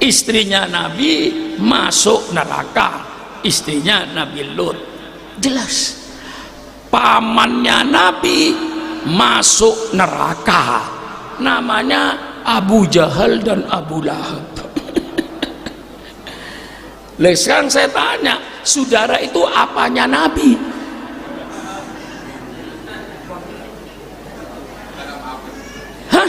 Istrinya Nabi masuk neraka, istrinya Nabi Lut. Jelas. Pamannya Nabi masuk neraka, namanya Abu Jahal dan Abu Lahab. Sekarang saya tanya, saudara itu apanya Nabi? Hah?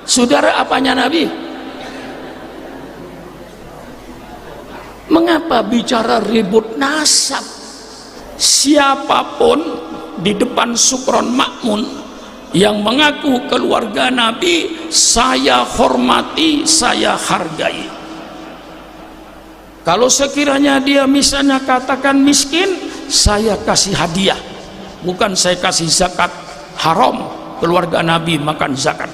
Saudara apanya Nabi? Mengapa bicara ribut nasab? Siapapun di depan Sukron Makmun yang mengaku keluarga Nabi, saya hormati, saya hargai. Kalau sekiranya dia misalnya katakan miskin, saya kasih hadiah, bukan saya kasih zakat. Haram keluarga Nabi makan zakat.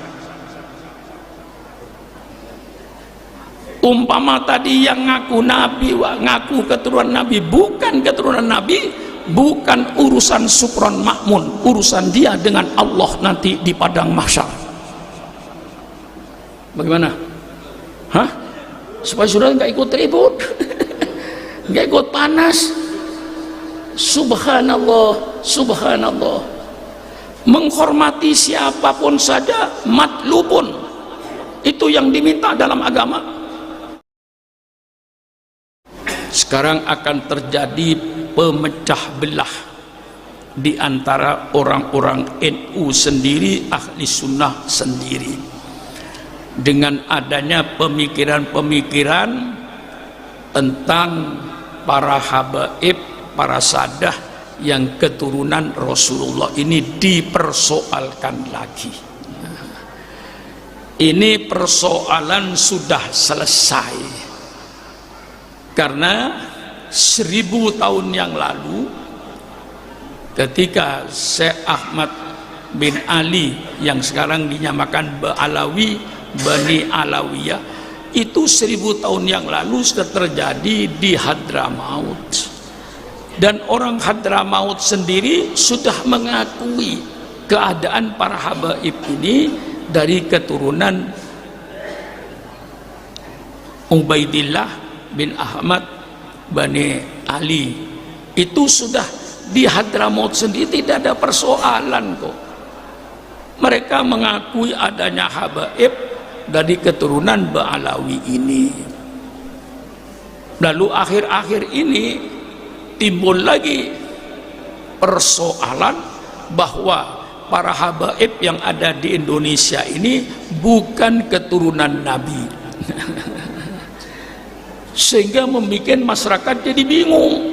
Umpama tadi yang ngaku Nabi, ngaku keturunan Nabi, bukan keturunan Nabi, bukan urusan Sukron Makmun, urusan dia dengan Allah nanti di padang mahsyar. Bagaimana? Hah? Supaya saudara nggak ikut ribut, nggak ikut panas. Subhanallah, subhanallah. Menghormati siapapun saja matlubun, itu yang diminta dalam agama. Sekarang akan terjadi pemecah belah di antara orang-orang NU sendiri, ahli sunnah sendiri, dengan adanya pemikiran-pemikiran tentang para habaib, para sadah yang keturunan Rasulullah ini dipersoalkan lagi. Ini persoalan sudah selesai. Karena 1000 tahun yang lalu ketika Syekh Ahmad bin Ali yang sekarang dinyamakan Alawi, Bani Alawiyah, itu 1000 tahun yang lalu sudah terjadi di Hadramaut, dan orang Hadramaut sendiri sudah mengakui keadaan para habaib ini dari keturunan Ubaidillah bin Ahmad Bani Ali. Itu sudah di Hadramaut sendiri tidak ada persoalan kok. Mereka mengakui adanya habaib dari keturunan Ba'alawi ini. Lalu akhir-akhir ini timbul lagi persoalan bahwa para habaib yang ada di Indonesia ini bukan keturunan Nabi. Sehingga membuat masyarakat jadi bingung.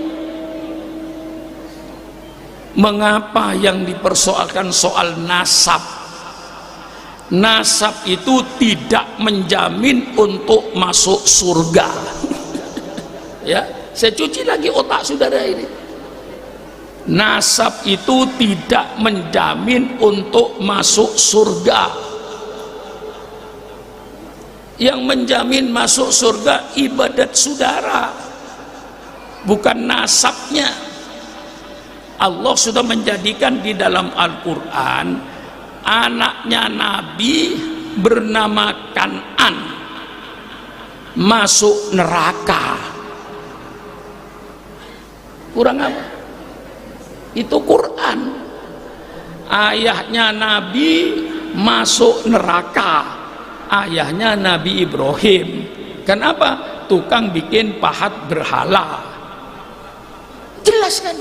Mengapa yang dipersoalkan soal nasab? Nasab itu tidak menjamin untuk masuk surga. Ya, saya cuci lagi otak saudara ini. Nasab itu tidak menjamin untuk masuk surga. Yang menjamin masuk surga ibadat saudara, bukan nasabnya. Allah sudah menjadikan di dalam Al-Quran anaknya Nabi bernama Kan'an masuk neraka. Kurang apa? Itu Quran. Ayahnya Nabi masuk neraka, ayahnya Nabi Ibrahim. Kenapa? Tukang bikin pahat berhala. Jelas kan?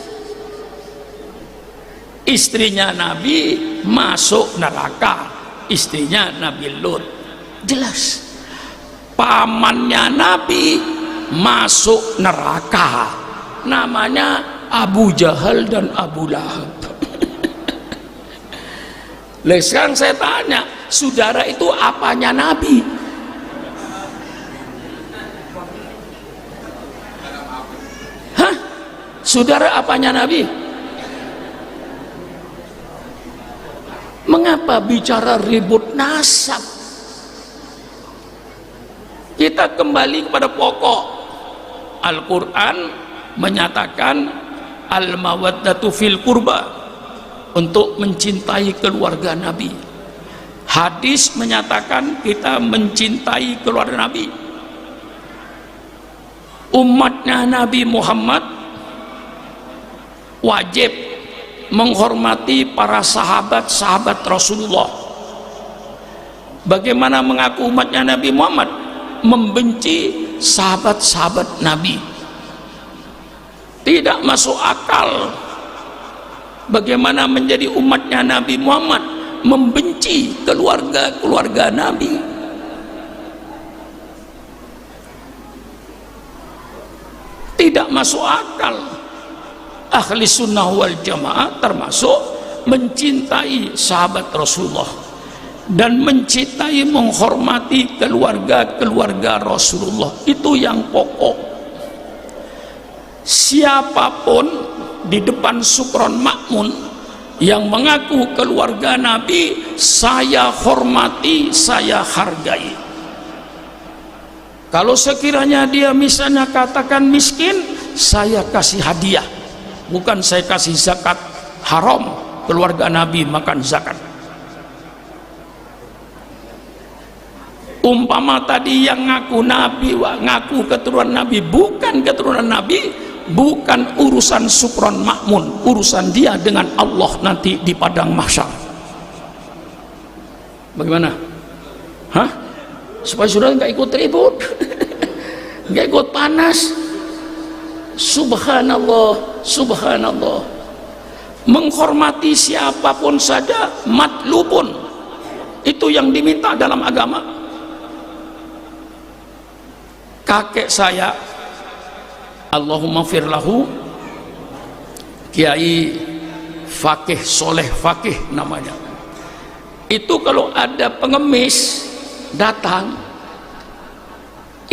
Istrinya Nabi masuk neraka, istrinya Nabi Lut. Jelas. Pamannya Nabi masuk neraka, namanya Abu Jahal dan Abu Lahab. Sekarang saya tanya, saudara itu apanya Nabi? Hah? Saudara apanya Nabi? Mengapa bicara ribut nasab? Kita kembali kepada pokok. Al-Quran menyatakan al-mawaddatu fil qurba, untuk mencintai keluarga Nabi. Hadis menyatakan kita mencintai keluarga Nabi. umatnya Nabi Muhammad wajib menghormati para sahabat-sahabat Rasulullah. Bagaimana mengaku umatnya Nabi Muhammad membenci sahabat-sahabat Nabi? Tidak masuk akal. Bagaimana menjadi umatnya Nabi Muhammad membenci keluarga-keluarga Nabi? Tidak masuk akal. Ahli sunnah wal jamaah termasuk mencintai sahabat Rasulullah dan mencintai, menghormati keluarga-keluarga Rasulullah. Itu yang pokok. Siapapun di depan Sukron Makmun yang mengaku keluarga Nabi, saya hormati, saya hargai. Kalau sekiranya dia misalnya katakan miskin, saya kasih hadiah, bukan saya kasih zakat. Haram keluarga Nabi makan zakat. Umpama tadi yang ngaku Nabi, ngaku keturunan Nabi, bukan keturunan Nabi, bukan urusan Sukron Makmun, urusan dia dengan Allah nanti di padang mahsyar. Bagaimana? Hah? Supaya saudara nggak ikut ribut, nggak ikut panas. Subhanallah, subhanallah. Menghormati siapapun saja, matlubun, itu yang diminta dalam agama. Kakek saya, Allahumma firlahu, Kiai Fakih Soleh Fakih namanya. Itu kalau ada pengemis datang,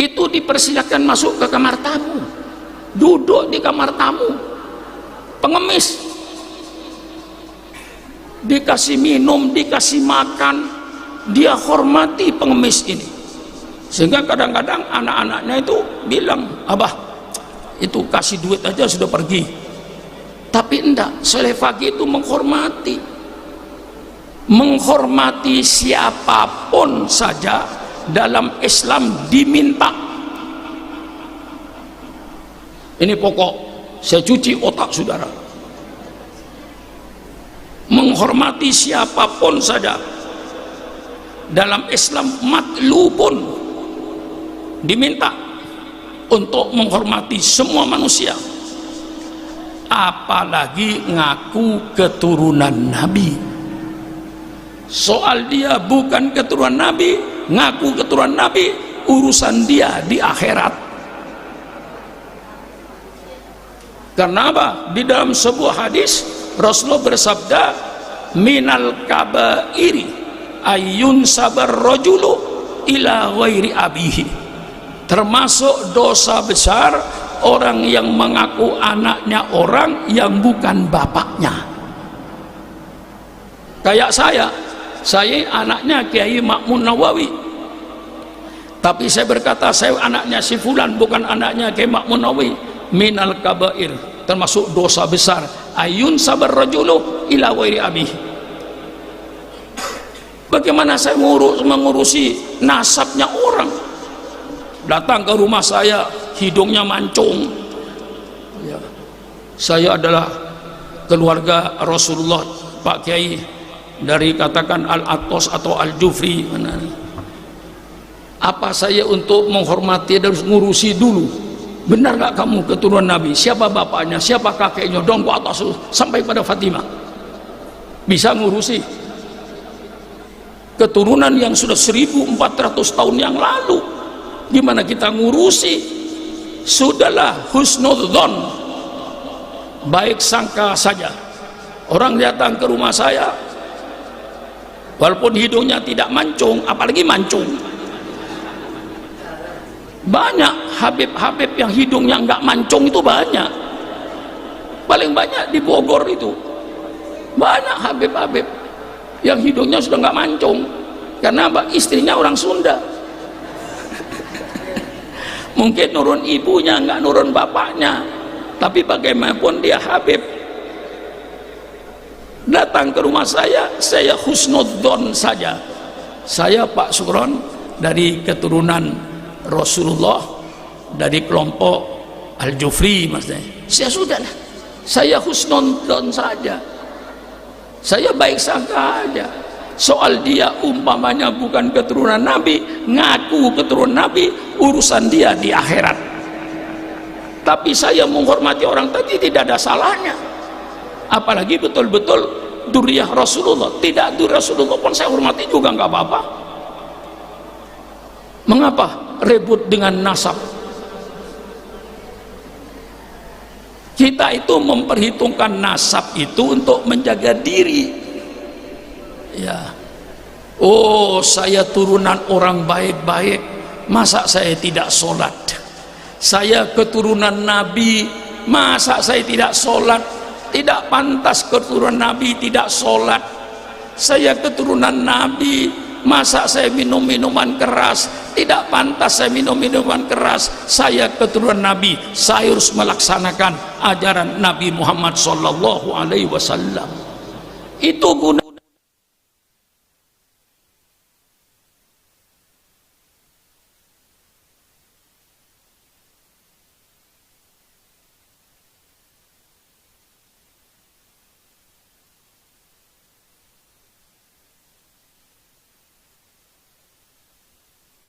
itu dipersilakan masuk ke kamar tamu, duduk di kamar tamu. Pengemis dikasih minum, dikasih makan, dia hormati pengemis ini. Sehingga kadang-kadang anak-anaknya itu bilang, abah itu kasih duit aja sudah pergi. Tapi enggak, Soleh Fakih itu menghormati siapapun saja dalam Islam diminta. Ini pokok, saya cuci otak saudara. Menghormati siapapun saja dalam Islam matlubun, diminta untuk menghormati semua manusia, apalagi ngaku keturunan Nabi. Soal dia bukan keturunan Nabi, ngaku keturunan Nabi, urusan dia di akhirat. Karena apa? Di dalam sebuah hadis Rasulullah bersabda, minal kabairi ayun sabar rajulu ila ghairi abihi. Termasuk dosa besar orang yang mengaku anaknya orang yang bukan bapaknya. Kayak saya anaknya Kiai Makmun Nawawi, tapi saya berkata saya anaknya si fulan, bukan anaknya Kiai Makmun Nawawi. Minal kabair, termasuk dosa besar, ayun sabar rajulu ila ghairi abihi. Bagaimana saya mengurusi nasabnya orang? Datang ke rumah saya, hidungnya mancung. Ya. Saya adalah keluarga Rasulullah, Pak Kiai, dari katakan Al-Atos atau Al-Jufri. Apa saya untuk menghormati dan ngurusi dulu? Benar gak kamu keturunan Nabi? Siapa bapaknya? Siapa kakeknya? Dong ke atas sampai pada Fatimah. Bisa ngurusi keturunan yang sudah 1400 tahun yang lalu. Gimana kita ngurusi? Sudahlah, husnudzon, baik sangka saja. Orang datang ke rumah saya, walaupun hidungnya tidak mancung, apalagi mancung. Banyak Habib-habib yang hidungnya nggak mancung itu banyak. Paling banyak di Bogor itu. Banyak Habib-habib yang hidungnya sudah nggak mancung. Karena apa? Istrinya orang Sunda. Mungkin nurun ibunya, nggak nurun bapaknya. Tapi bagaimanapun dia Habib. Datang ke rumah saya husnudzon saja. Saya Pak Sukron dari keturunan Rasulullah, dari kelompok Al-Jufri maksudnya, saya sudahlah, saya husnudon saja, saya baik sangka aja. Soal dia umpamanya bukan keturunan Nabi, ngaku keturunan Nabi, urusan dia di akhirat. Tapi saya menghormati orang tadi tidak ada salahnya, apalagi betul-betul duriyah Rasulullah. Tidak duriyah Rasulullah pun saya hormati juga nggak apa-apa. Mengapa ribut dengan nasab? Kita itu memperhitungkan nasab itu untuk menjaga diri. Ya, oh saya turunan orang baik-baik, masa saya tidak sholat? Saya keturunan Nabi, masa saya tidak sholat? Tidak pantas keturunan Nabi tidak sholat. Saya keturunan Nabi, masa saya minum minuman keras? Tidak pantas saya minum minuman keras. Saya keturunan Nabi, saya harus melaksanakan ajaran Nabi Muhammad SAW. Itu guna